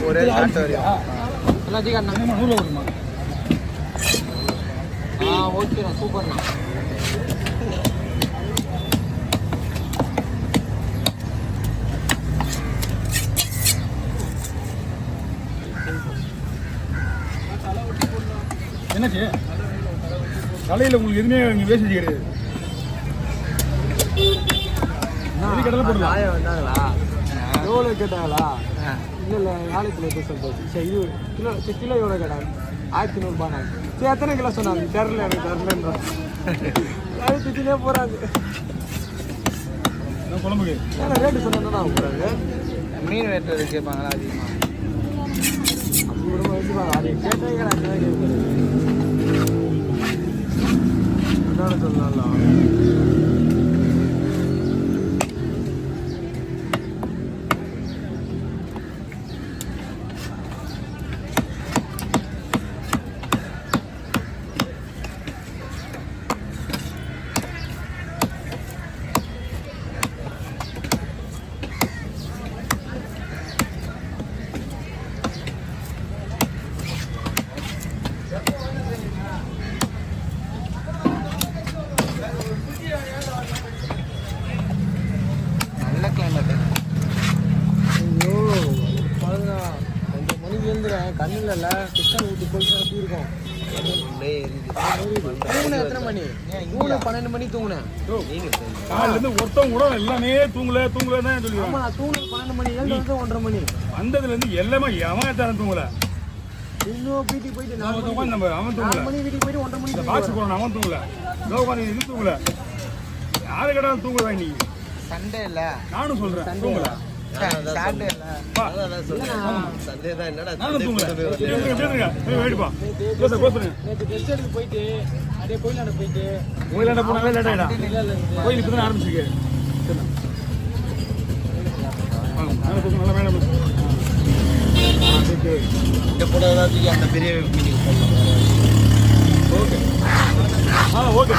ஒரு ஷார்ட் வரையும் எல்லாத்தையும் காட்டினா 100 வருமா? ஓகேண்ணா, சூப்பர்ண்ணா. என்னாச்சு தலையில் உங்களுக்கு எதுவுமே நீங்கள் வேஸ்ட் கிடையாது. கடலை போடலாம். வந்தாங்களா எவ்வளோ கேட்டாங்களா? இல்லை நாளைக்கு எப்படி சொல்லிட்டு சரி இது கிலோ எவ்வளோ கேட்டாங்க? 1500 சரி எத்தனை கிலோ சொன்னாங்க? தெரில எனக்கு தெரிலன்றா திட்டிலே போகிறாங்க. குழம்புக்கு ஏன்னா ரேட்டு சொன்னா போகிறாங்க. மீன் வெட்டுறது கேட்பாங்களா அதிகமாக? அப்படி கூட வச்சுப்பாங்க. அதை கேட்டே அதான் சொல்லலாம். நல்ல கிளைமேட்டு. ஐயோ பாருங்க, 2 மணிக்கு எழுந்துறேன். கண்ணில் இல்லை கிருஷ்ணன் ஊட்டி போயிட்டு அப்படி இருக்கும். தூங்குனேன் எத்தனை மணி? தூங்குன 12 மணி தூங்குனேன். காலையிலேருந்து ஒருத்தவங்க கூட எல்லாமே தூங்கல தூங்கலன்னு சொல்லுவாங்க. ஆமா, நான் தூங்குனது 12 மணி, எழுந்து 1:30 மணி. வந்ததுலேருந்து எல்லாமே எவன் தரம் தூங்கல. இன்னும் வீட்டுக்கு போயிட்டு 4 மணி வீட்டுக்கு போயிட்டு 1:30 மணிக்கு பாக்ஸ் போறான், அவன் தூங்கல. இது தூங்கல. யாரு கேட்டாலும் தூங்கல. நீ சண்டே இல்லை, நானும் சொல்றேன் தூங்கல. சாட்டர்டே இல்லை, சண்டே தான். என்னடா நானும் தூங்கல. வேடிப்பா நேற்று டெஸ்ட் எடுக்க போயிட்டு அதே கோயிலாண்ட போயிட்டு கோயிலாண்ட போனாலே லேட் ஆயிடா. கோயில் இப்போ தான் ஆரம்பிச்சிருக்கு. நல்லா வேணும். இந்த போட்டோதான் அந்த பெரிய மீனிங் ஓகே. ஓகே.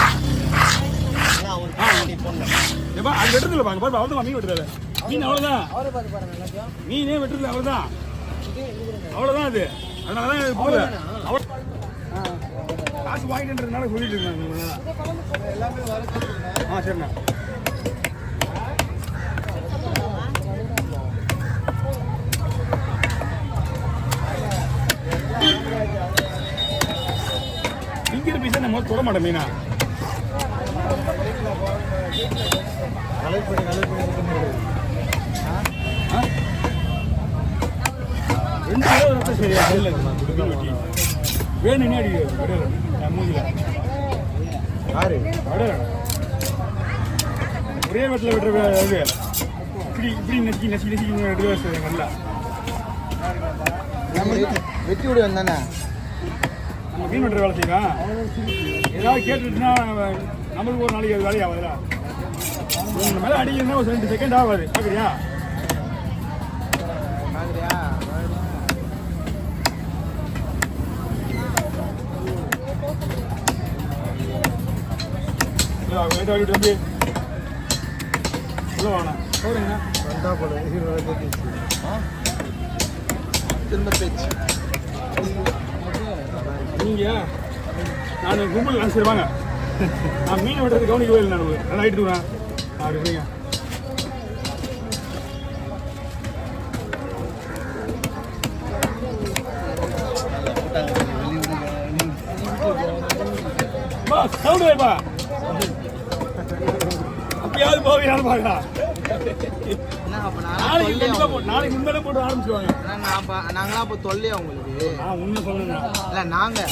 ஏப்பா அது வெட்டுறதுல பாருங்க, பாருங்க அவ்வளோதான். மீன் வெட்டுறதுல மீன் அவ்வளோதான். மீனே வெட்டுறதுல அவ்வளோதான், அவ்வளோதான். அது அதனால தான் போகல. காசு வாங்கிட்டுன்றதுனால சொல்லிட்டு இருக்காங்க. சரிண்ணா. இங்கிற பீஸை நம்ம தொட மாட்டோம். மீனா சரியா வேணும் அடி மூஞ்சில ஒரே வீட்டில் விட்டுற இப்படி இப்படி நெச்சி நெச்சி நெச்சி நல்லா வெட்டி விடு வந்தானே. நம்ம மீன் வெட்டுற வேலை செய்யலாம். ஏதாவது கேட்டுட்டுனா நம்மளுக்கு ஒரு நாளைக்கு அது வேலையாகுதுல. இந்த மேலே அடிக்கணும்னா ஒரு 2 செகண்ட் ஆகாது. பார்க்குறியா? தம்பி வாங்க திரும்ப பேச்சு நீங்க நான் கும்பல் நினைச்சிருவாங்க. நான் மீன் வெட்டுறது கவனிக்கவே இல்லை. நான் நல்லா ஆகிட்டு வரேன். அப்படி போய்ங்க. சவுண்ட் வைப்பா. அப்பயாவது போவீங்கன்னு பாக்கலாம். நாளைக்கு முன்னாலே போட்டு ஆரம்பிச்சுவாங்க. நாங்களா அப்போ தொல்லையா உங்களுக்கு? உண்மை சொல்லுங்க. இல்லை நாங்கள்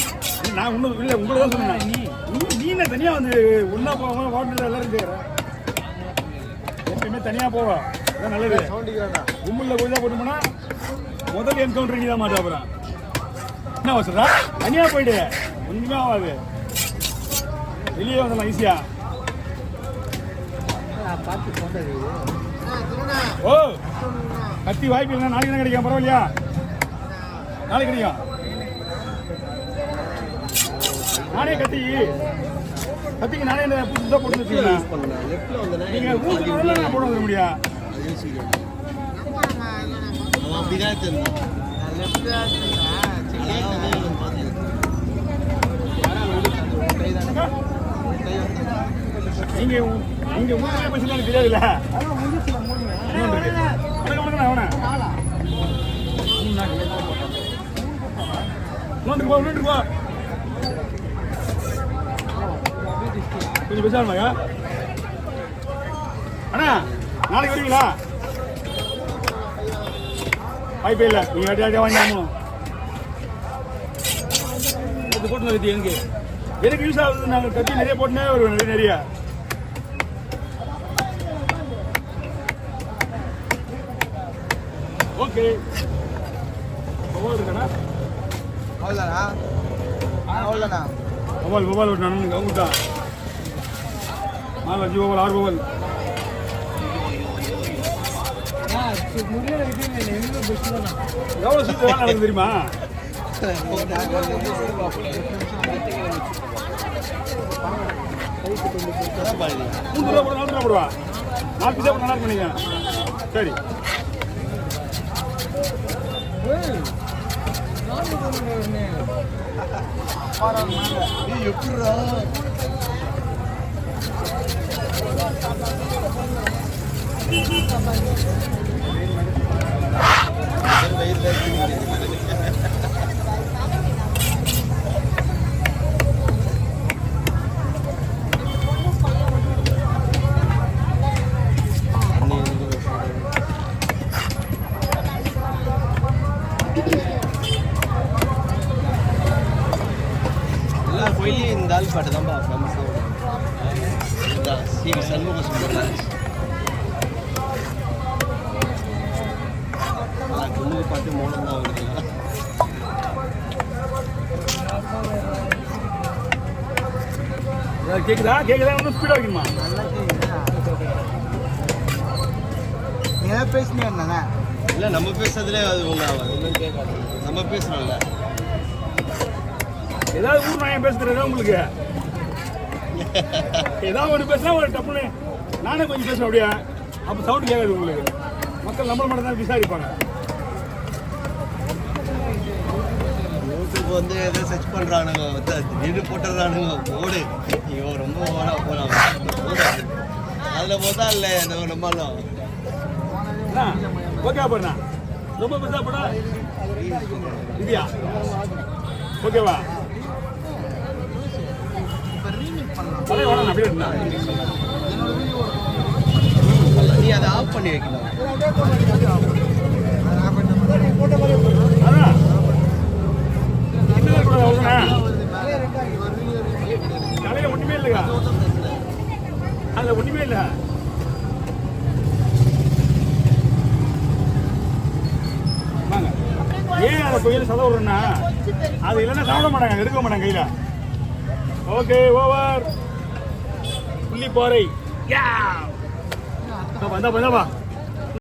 நான் ஒன்றும் இல்லை, உங்களை தான் சொன்னேன். நீனே தனியாக வந்து ஒன்றா போவோம். ஹோட்டலில் எல்லாரும் செய்கிறேன். எப்பயுமே தனியாக போவோம். அதான் நல்லது. கும்பலில் போய் தான் போட்டு போனால் முதல் என்கவுண்டர் நீ தான் மாட்டா. அப்புறம் என்ன வசதா? தனியாக போயிட்டு ஒன்றுமே ஆகாது. வெளியே வந்துடலாம் ஈஸியா. ஓ கத்தி வாய்ப்பு இல்லைன்னா நாளைக்கு தான் கிடைக்கும். பரவாயில்லையா? நாளைக்கு கிடைக்கும். நானே கத்திக்கு நானே இந்த புதுசாக போட்டு வச்சுக்கிறேன். நீங்கள் ஊருக்கு போட வந்துட முடியா? லெஃப்ட் கை தானே கை வந்து நீங்க மூணு பசங்க எனக்கு தெரியாதுல்ல அவனை நோண்டுக்கு போ கொஞ்சம் பேசாம அண்ணா நாளைக்கு வருவீங்களா வாய்ப்பே இல்லை நீங்க அடியா வாங்கிக்கணும் போட்டு கத்தி எனக்கு யூஸ் ஆகுது நாங்கள் கத்தி நிறைய போட்டுனே வருவோம் நிறைய ஓகே இருக்காண்ணா அவ்வளோதானா அவ்வளோதானா மொபைல் விட்டு நான் அவங்கட்டான் 4 5 6 மொபைல் எவ்வளோ சீட்டு நடக்குது தெரியுமா ₹3 4 ரூபா 4 பீஸா நல்லா பண்ணிங்க சரி எப்படா எல்லா கோயிலையும் இந்த ஆள் பாட்டு தான்ப்பா ஃபேமஸ் ஸ்ரீ சண்முக சுந்தரராஜ் குழுவு பாட்டு மோனம் தான் வருதுல்ல கேக்குதா இன்னும் ஸ்பீடாக வைக்கணுமா நீங்க பேசுனே என்னங்க இல்லை நம்ம பேசுறதுலே அது ஒன்றும் ஆகாது ஒன்றும் கேட்காது நம்ம பேசுகிறோம்ல ஏதாவது ஊர் நான் பேசுறேன் உங்களுக்கு ஏதாவது ஒன்று பேசுனா ஒரு டப்புன்னு நானே கொஞ்சம் பேசுவேன் அப்படியே அப்போ சவுண்ட் கேட்காது உங்களுக்கு மக்கள் நம்மள மட்டும் தான் விசாரிப்பாங்க யூடியூப் வந்து எதோ சர்ச் பண்ணுறானுங்க திடீர்னு போட்டுறானுங்க ஓடு ஐயோ ரொம்ப ஓடா போகலாம் அதில் போதா இல்லை நம்மளும் ஓகே போறா ரொம்ப பெருசா போடா இதுயா ஓகேவா அப்படியே நீ அதை ஆஃப் பண்ணி வைக்கணும் அதான் தலையில ஒண்ணுமே இல்லையா அதுல ஒண்ணுமே இல்லை வாங்க ஏன் அதை கோயில் சத விடுறேன்னா அது இல்லைன்னா சாப்பிட மாட்டாங்க எடுக்க மாட்டாங்க கையில ஓகே ஓவர் புள்ளி போரை வந்தா